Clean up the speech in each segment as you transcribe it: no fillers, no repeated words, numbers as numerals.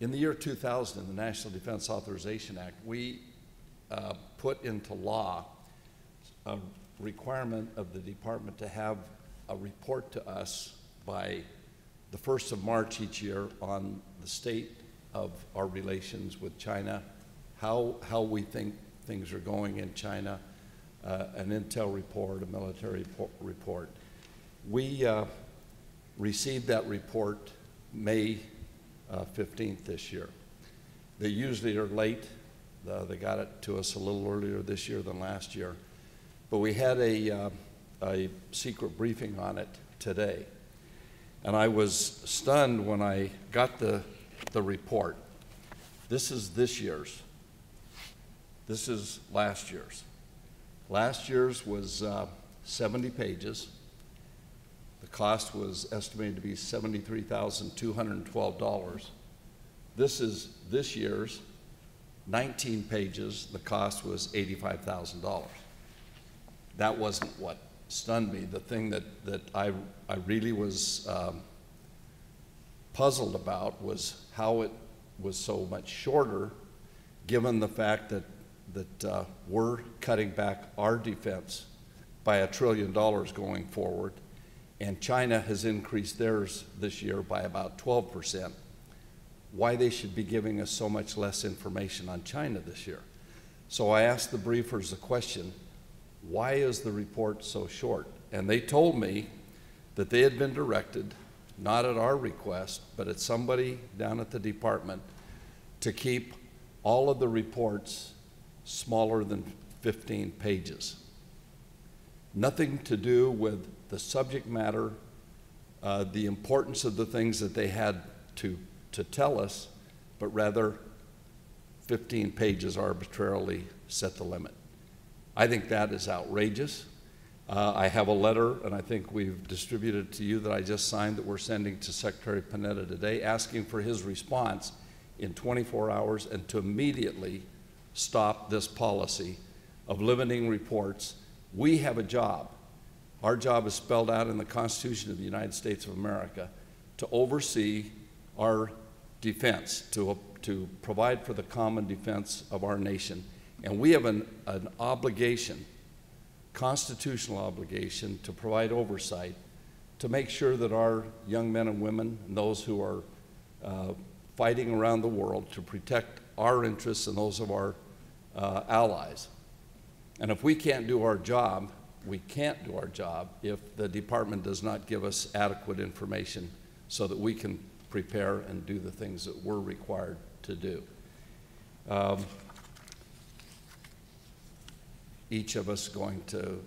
In the year 2000, in the National Defense Authorization Act, we put into law a requirement of the department to have a report to us by the 1st of March each year on the state of our relations with China, how we think things are going in China, an intel report, a military report. We received that report May 15th this year. They usually are late. They got it to us a little earlier this year than last year. But we had a secret briefing on it today. And I was stunned when I got the report. This is this year's. This is last year's. Last year's was 70 pages. The cost was estimated to be $73,212. This is this year's, 19 pages. The cost was $85,000. That wasn't what stunned me. The thing that I really was puzzled about was how it was so much shorter, given the fact that we're cutting back our defense by $1 trillion going forward, and China has increased theirs this year by about 12%. Why they should be giving us so much less information on China this year. So I asked the briefers the question, why is the report so short? And they told me that they had been directed, not at our request, but at somebody down at the department, to keep all of the reports smaller than 15 pages. Nothing to do with the subject matter, the importance of the things that they had to tell us, but rather 15 pages arbitrarily set the limit. I think that is outrageous. I have a letter, and I think we've distributed it to you, that I just signed, that we're sending to Secretary Panetta today, asking for his response in 24 hours and to immediately stop this policy of limiting reports. We have a job. Our job is spelled out in the Constitution of the United States of America to oversee our defense, to provide for the common defense of our nation. And we have an obligation, constitutional obligation, to provide oversight, to make sure that our young men and women and those who are fighting around the world to protect our interests and those of our allies. And if we can't do our job, we can't do our job if the department does not give us adequate information so that we can prepare and do the things that we're required to do. Each of us going to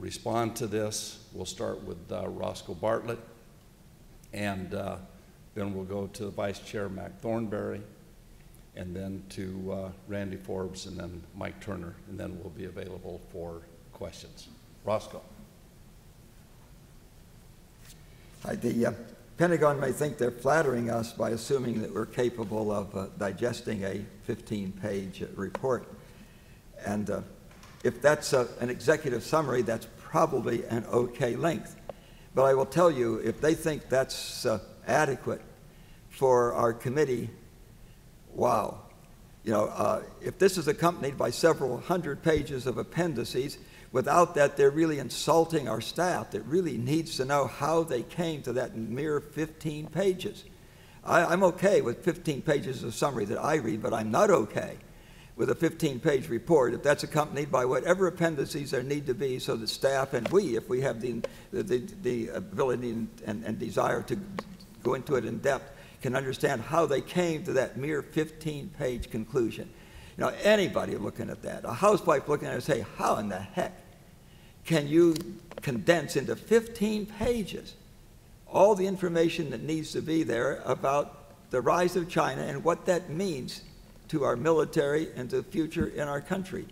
respond to this. We'll start with Roscoe Bartlett, and then we'll go to Vice Chair Mac Thornberry, and then to Randy Forbes, and then Mike Turner, and then we'll be available for questions. Roscoe. Hi, the Pentagon may think they're flattering us by assuming that we're capable of digesting a 15-page report. And if that's an executive summary, that's probably an okay length. But I will tell you, if they think that's adequate for our committee, wow. You know, if this is accompanied by several hundred pages of appendices, without that, they're really insulting our staff that really needs to know how they came to that mere 15 pages. I'm okay with 15 pages of summary that I read, but I'm not okay with a 15-page report if that's accompanied by whatever appendices there need to be so that staff and we, if we have the ability and desire to go into it in depth, can understand how they came to that mere 15-page conclusion. You know, anybody looking at that, a housewife looking at it and say, how in the heck can you condense into 15 pages all the information that needs to be there about the rise of China and what that means to our military and to the future in our country?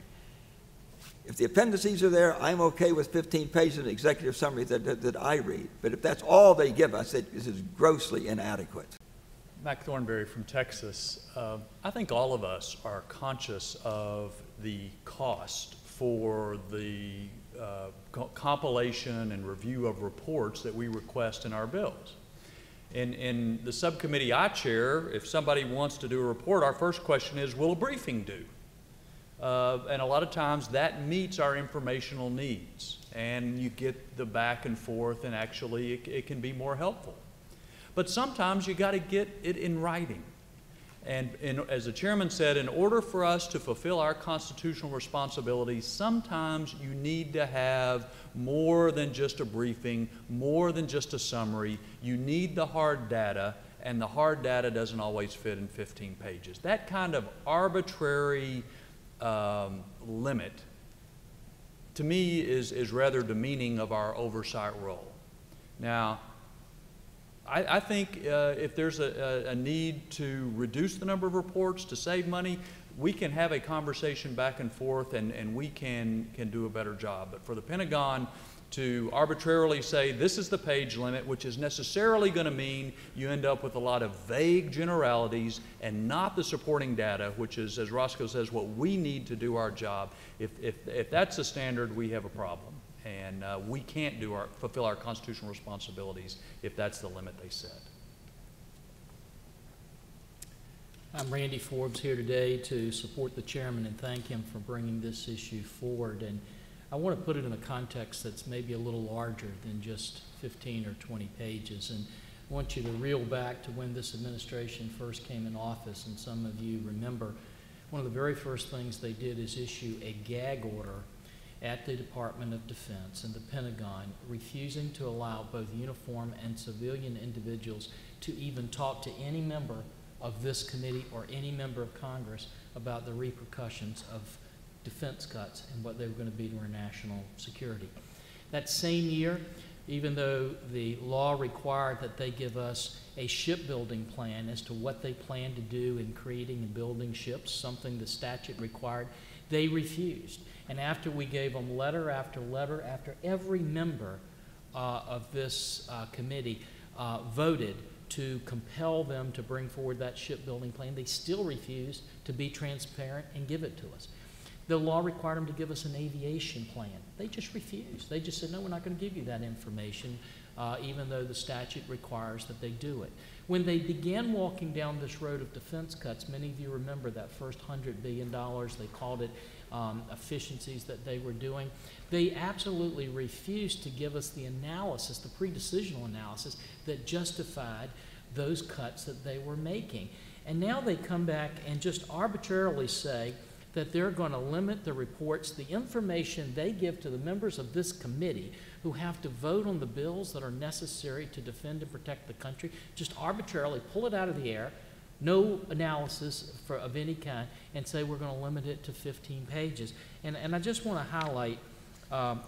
If the appendices are there, I'm okay with 15 pages of executive summary that I read. But if that's all they give us, it is grossly inadequate. Mac Thornberry from Texas. I think all of us are conscious of the cost for the compilation and review of reports that we request in our bills. In the subcommittee I chair, if somebody wants to do a report, our first question is, will a briefing do? And a lot of times that meets our informational needs, and you get the back and forth, and actually it can be more helpful. But sometimes you got to get it in writing. And as the chairman said, in order for us to fulfill our constitutional responsibilities, sometimes you need to have more than just a briefing, more than just a summary. You need the hard data, and the hard data doesn't always fit in 15 pages. That kind of arbitrary limit, to me, is rather demeaning of our oversight role. Now, I think if there's a need to reduce the number of reports to save money, we can have a conversation back and forth, and we can do a better job. But for the Pentagon to arbitrarily say this is the page limit, which is necessarily going to mean you end up with a lot of vague generalities and not the supporting data, which is, as Roscoe says, what we need to do our job. If that's the standard, we have a problem. And we can't fulfill our constitutional responsibilities if that's the limit they set. I'm Randy Forbes here today to support the chairman and thank him for bringing this issue forward. And I want to put it in a context that's maybe a little larger than just 15 or 20 pages. And I want you to reel back to when this administration first came in office, and some of you remember one of the very first things they did is issue a gag order at the Department of Defense and the Pentagon, refusing to allow both uniform and civilian individuals to even talk to any member of this committee or any member of Congress about the repercussions of defense cuts and what they were going to be to our national security. That same year, even though the law required that they give us a shipbuilding plan as to what they plan to do in creating and building ships, something the statute required, they refused. And after we gave them letter after letter, after every member of this committee voted to compel them to bring forward that shipbuilding plan, they still refused to be transparent and give it to us. The law required them to give us an aviation plan. They just refused. They just said, no, we're not going to give you that information, even though the statute requires that they do it. When they began walking down this road of defense cuts, many of you remember that first $100 billion, they called it efficiencies that they were doing. They absolutely refused to give us the analysis, the pre-decisional analysis that justified those cuts that they were making. And now they come back and just arbitrarily say that they're going to limit the reports, the information they give to the members of this committee who have to vote on the bills that are necessary to defend and protect the country, just arbitrarily pull it out of the air, no analysis of any kind, and say we're going to limit it to 15 pages. And I just want to highlight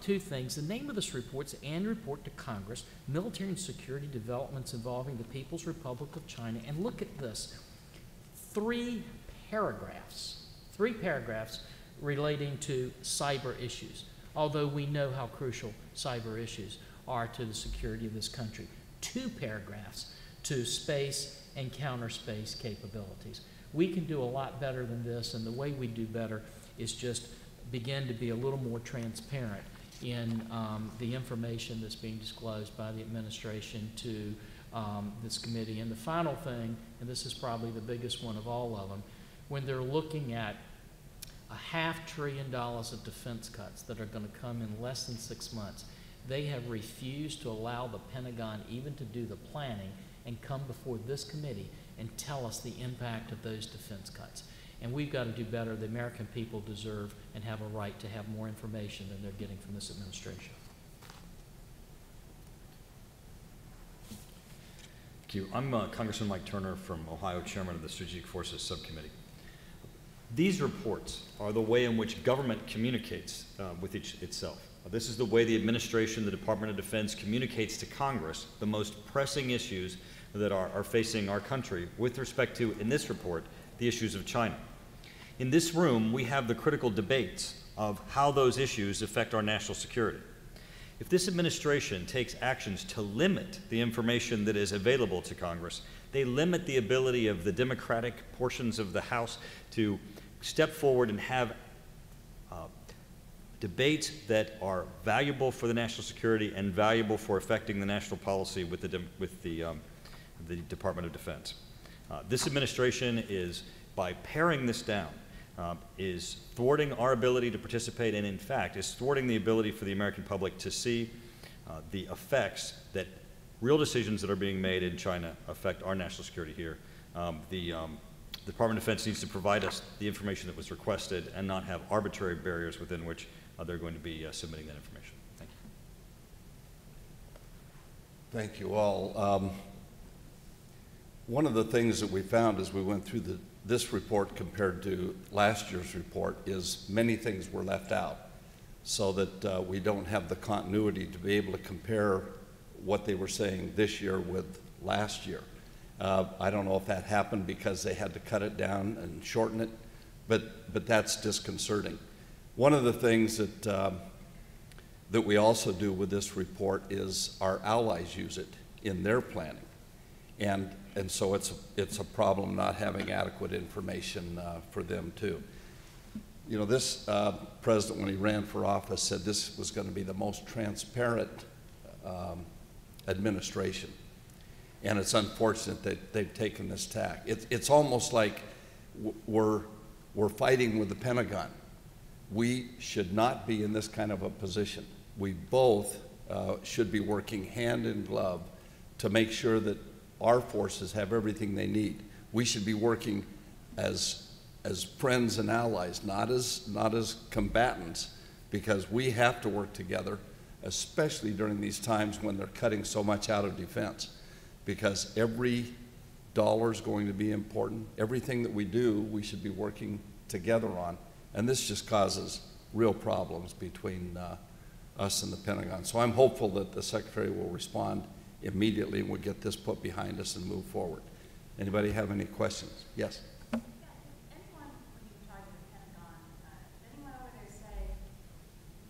two things. The name of this report is the Annual Report to Congress, Military and Security Developments Involving the People's Republic of China. And look at this, 3 paragraphs relating to cyber issues, although we know how crucial cyber issues are to the security of this country. 2 paragraphs to space and counter-space capabilities. We can do a lot better than this, and the way we do better is just begin to be a little more transparent in the information that's being disclosed by the administration to this committee. And the final thing, and this is probably the biggest one of all of them, when they're looking at $500 billion of defense cuts that are going to come in less than 6 months, they have refused to allow the Pentagon even to do the planning and come before this committee and tell us the impact of those defense cuts. And we've got to do better. The American people deserve and have a right to have more information than they're getting from this administration. Thank you. I'm Congressman Mike Turner from Ohio, Chairman of the Strategic Forces Subcommittee. These reports are the way in which government communicates with itself. This is the way the administration, the Department of Defense, communicates to Congress the most pressing issues that are facing our country with respect to, in this report, the issues of China. In this room, we have the critical debates of how those issues affect our national security. If this administration takes actions to limit the information that is available to Congress, they limit the ability of the Democratic portions of the House to step forward and have debates that are valuable for the national security and valuable for affecting the national policy with the the Department of Defense. This administration is, by paring this down, is thwarting our ability to participate, and in fact is thwarting the ability for the American public to see the effects that real decisions that are being made in China affect our national security here. The Department of Defense needs to provide us the information that was requested and not have arbitrary barriers within which they're going to be submitting that information. Thank you. Thank you all. One of the things that we found as we went through this report compared to last year's report is many things were left out, so that we don't have the continuity to be able to compare what they were saying this year with last year. I don't know if that happened because they had to cut it down and shorten it, but that's disconcerting. One of the things that we also do with this report is our allies use it in their planning. And so it's a problem not having adequate information for them too. You know, this president, when he ran for office, said this was going to be the most transparent administration. And it's unfortunate that they've taken this tack. It's almost like we're fighting with the Pentagon. We should not be in this kind of a position. We both should be working hand in glove to make sure that our forces have everything they need. We should be working as friends and allies, not as combatants, because we have to work together, especially during these times when they're cutting so much out of defense, because every dollar is going to be important. Everything that we do, we should be working together on, and this just causes real problems between us and the Pentagon. So I'm hopeful that the Secretary will respond immediately and we'll get this put behind us and move forward. Anybody have any questions? Yes? Anyone, when you talk to the Pentagon, anyone over there say,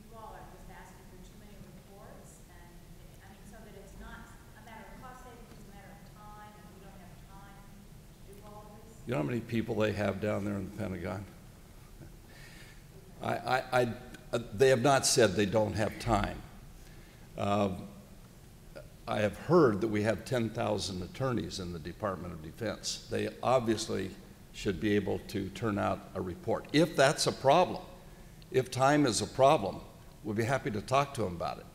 you all are just asking for too many reports, and I mean, so that it's not a matter of cost savings, it's a matter of time, and we don't have time to do all of this? You know how many people they have down there in the Pentagon? They have not said they don't have time. I have heard that we have 10,000 attorneys in the Department of Defense. They obviously should be able to turn out a report. If that's a problem, if time is a problem, we'd be happy to talk to them about it.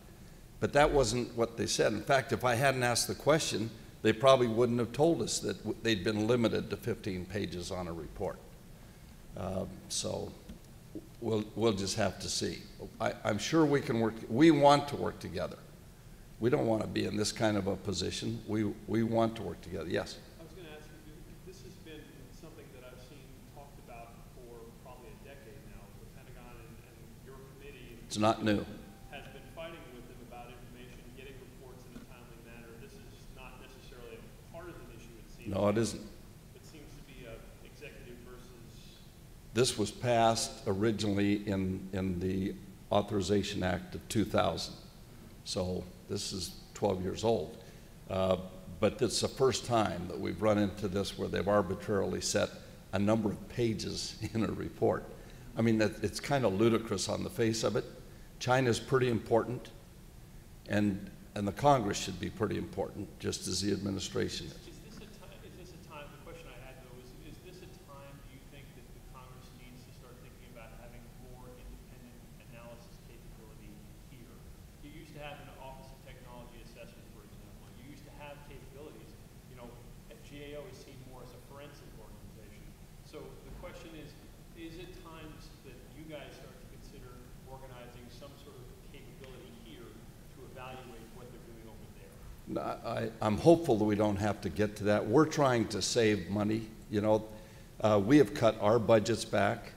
But that wasn't what they said. In fact, if I hadn't asked the question, they probably wouldn't have told us that they'd been limited to 15 pages on a report. So we'll just have to see. I'm sure we can work. We want to work together. We don't want to be in this kind of a position. We want to work together. Yes? I was going to ask you, this has been something that I've seen talked about for probably a decade now. The Pentagon and your committee It's not new. has been fighting with them about information, getting reports in a timely manner. This is not necessarily a partisan issue, it seems. No, it isn't. It seems to be a executive versus... This was passed originally in the Authorization Act of 2000. So this is 12 years old. But it's the first time that we've run into this where they've arbitrarily set a number of pages in a report. I mean, it's kind of ludicrous on the face of it. China's pretty important, and the Congress should be pretty important, just as the administration is. Is this a time, the question I had though, is this a time, do you think that the Congress needs to start thinking about having more independent analysis capability here? You used to have an Office of Technology Assessment, for example. You used to have capabilities. You know, GAO is seen more as a forensic organization. So the question is it time that you guys start to consider organizing some sort of capability here to evaluate what they're doing over there? I'm hopeful that we don't have to get to that. We're trying to save money. You know, we have cut our budgets back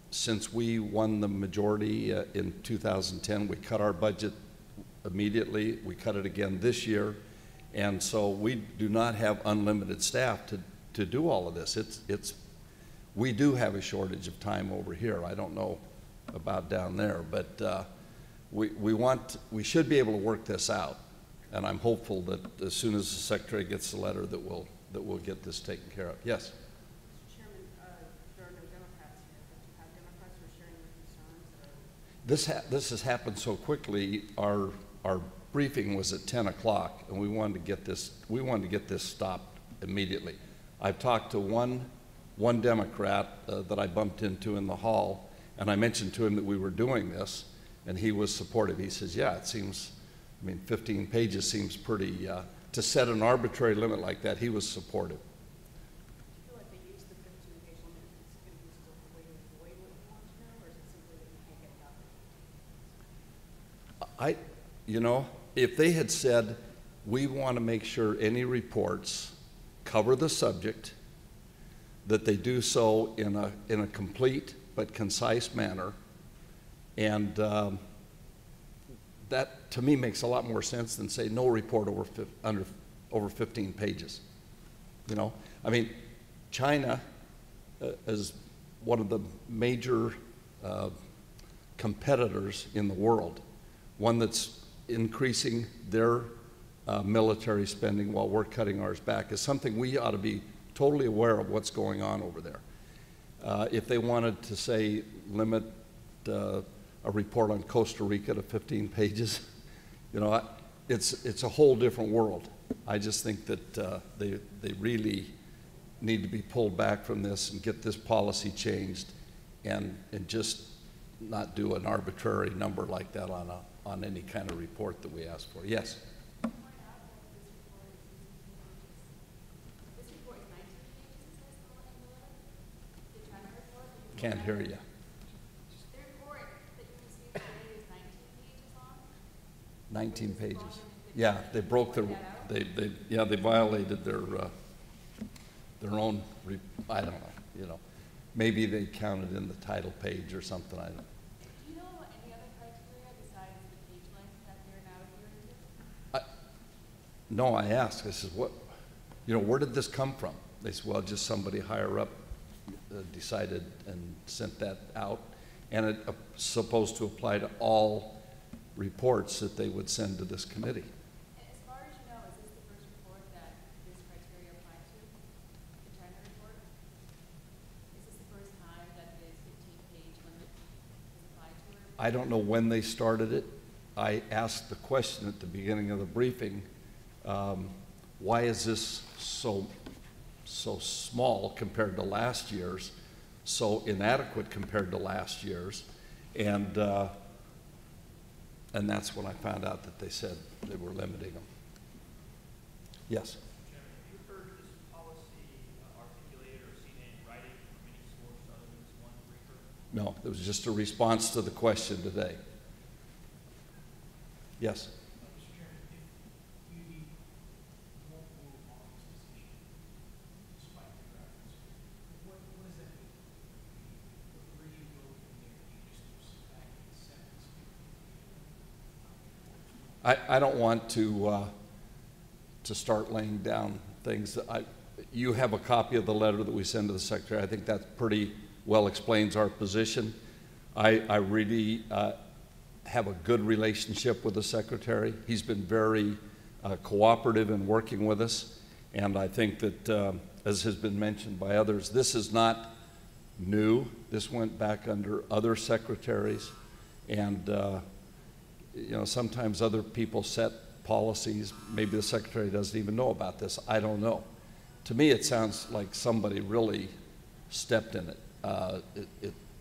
since we won the majority in 2010. We cut our budget immediately. We cut it again this year. And so we do not have unlimited staff to do all of this. We do have a shortage of time over here. I don't know about down there, but we should be able to work this out, and I'm hopeful that as soon as the Secretary gets the letter that we'll get this taken care of. Yes? Mr. Chairman, there are no Democrats here, but do you have Democrats who are sharing your concerns? This has happened so quickly. Our briefing was at 10 o'clock, and we wanted to get this stopped immediately. I've talked to one Democrat that I bumped into in the hall, and I mentioned to him that we were doing this, and he was supportive. He says, yeah, it seems, I mean, 15 pages seems pretty, to set an arbitrary limit like that, he was supportive. Do you feel like they use the 15-page limit as a way to avoid what you want to know, or is it simply that you can't get enough? You know, if they had said, we want to make sure any reports cover the subject, that they do so in a complete but concise manner, and that to me makes a lot more sense than say no report over 15 pages. You know, I mean, China is one of the major competitors in the world, one that's increasing their military spending while we're cutting ours back, is something we ought to be totally aware of what's going on over there. If they wanted to say limit a report on Costa Rica to 15 pages, you know, it's a whole different world. I just think that they really need to be pulled back from this and get this policy changed, and just not do an arbitrary number like that on any kind of report that we ask for. Yes? Can't hear you. The report that you received today is 19 pages 19 long? pages. Yeah, they broke their, they violated their own, I don't know, you know. Maybe they counted in the title page or something, I don't know. Do you know any other criteria besides the page length that they're now adhering to? No, I asked, I said, what, you know, where did this come from? They said, well, just somebody higher up decided and sent that out, and it's supposed to apply to all reports that they would send to this committee. And as far as you know, is this the first report that this criteria applied to? The China report? Is this the first time that this 15-page limit is applied to it? I don't know when they started it. I asked the question at the beginning of the briefing, why is this so small compared to last year's, so inadequate compared to last year's, and that's when I found out that they said they were limiting them. Yes? Chairman, have you heard this policy articulated or seen it in writing from any source other than this one briefer? No, it was just a response to the question today. Yes? Mr. Chairman, if you won't move on this decision despite the reference, what does that mean? Where do you go from there? Do you just sit back and accept this 15? I don't want to start laying down things that you have a copy of the letter that we send to the Secretary. I think that pretty well explains our position. I really have a good relationship with the Secretary. He's been very cooperative in working with us, and I think that, as has been mentioned by others, this is not new. This went back under other secretaries, and you know, sometimes other people set policies. Maybe the Secretary doesn't even know about this. I don't know. To me, it sounds like somebody really stepped in it.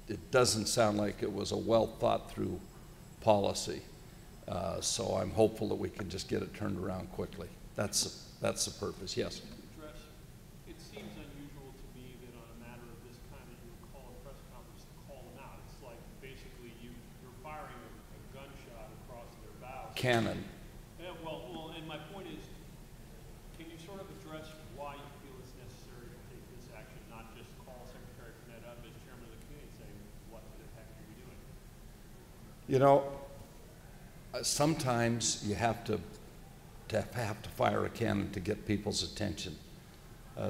It doesn't sound like it was a well thought through policy. So I'm hopeful that we can just get it turned around quickly. That's the purpose. Yes? Address, it seems unusual to me that on a matter of this kind that you would call a press conference to call them out. It's like basically you're firing a gunshot across their bows. Cannon. Yeah, well, and my point is, can you sort of address why you feel it's necessary to take this action, not just call Secretary Burnett up as chairman of the committee and say, what the heck are you doing? You know, sometimes you have to fire a cannon to get people's attention.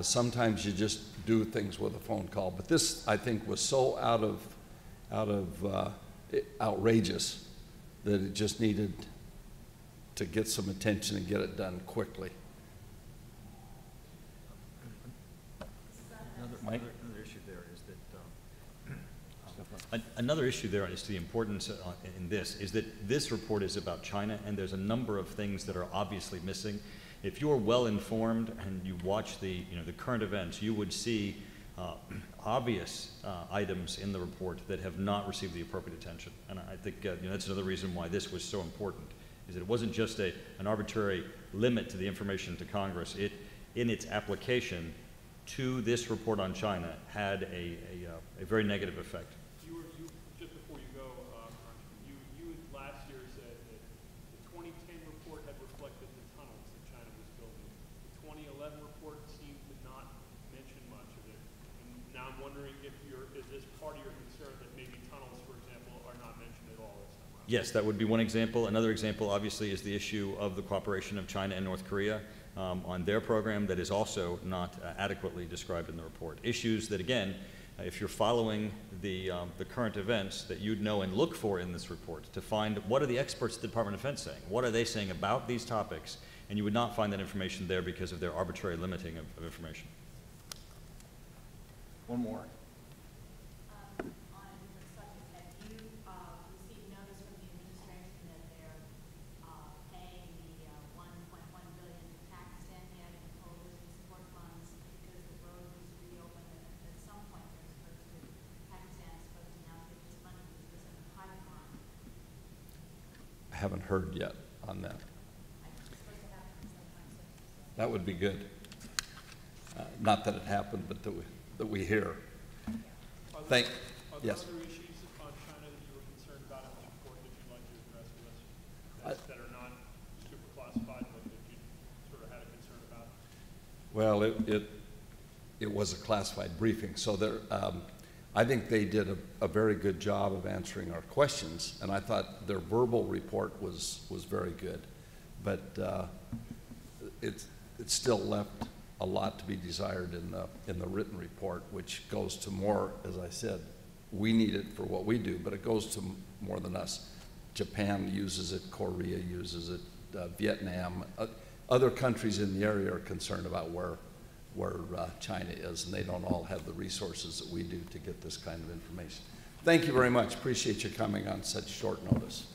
Sometimes you just do things with a phone call. But this, I think, was so outrageous that it just needed to get some attention and get it done quickly. Another issue there is that Another issue there is the importance in this is that this report is about China, and there's a number of things that are obviously missing. If you're well informed and you watch the current events, you would see obvious items in the report that have not received the appropriate attention. And I think that's another reason why this was so important, is that it wasn't just an arbitrary limit to the information to Congress. It, in its application to this report on China, had a very negative effect. Just before you go, you last year said that the 2010 report had reflected the tunnels that China was building. The 2011 report seemed to not mention much of it. And now I'm wondering if is this part of your concern that maybe tunnels, for example, are not mentioned at all this time around? Yes, that would be one example. Another example, obviously, is the issue of the cooperation of China and North Korea on their program that is also not adequately described in the report. Issues that, again, if you're following the current events, that you'd know and look for in this report to find what are the experts at the Department of Defense saying? What are they saying about these topics? And you would not find that information there because of their arbitrary limiting of information. One more. On a different subject, have you received notice from the administration that they're paying the $1.1 billion to Pakistan yet in coalition support funds because the road was reopened at some point they're supposed to, Pakistan is supposed to now give this money to this in the pipeline? I haven't heard yet on that. I think it's supposed to happen sometime soon. That would be good. Not that it happened, but that we hear. Are Thank. there Yes. other issues on China that you were concerned about in this report that you'd like to address with us that are not super classified, but that you sort of had a concern about? Well, it was a classified briefing, so there, I think they did a very good job of answering our questions, and I thought their verbal report was very good, but it still left a lot to be desired in the written report, which goes to more, as I said, we need it for what we do, but it goes to more than us. Japan uses it, Korea uses it, Vietnam, other countries in the area are concerned about where China is, and they don't all have the resources that we do to get this kind of information. Thank you very much. Appreciate you coming on such short notice.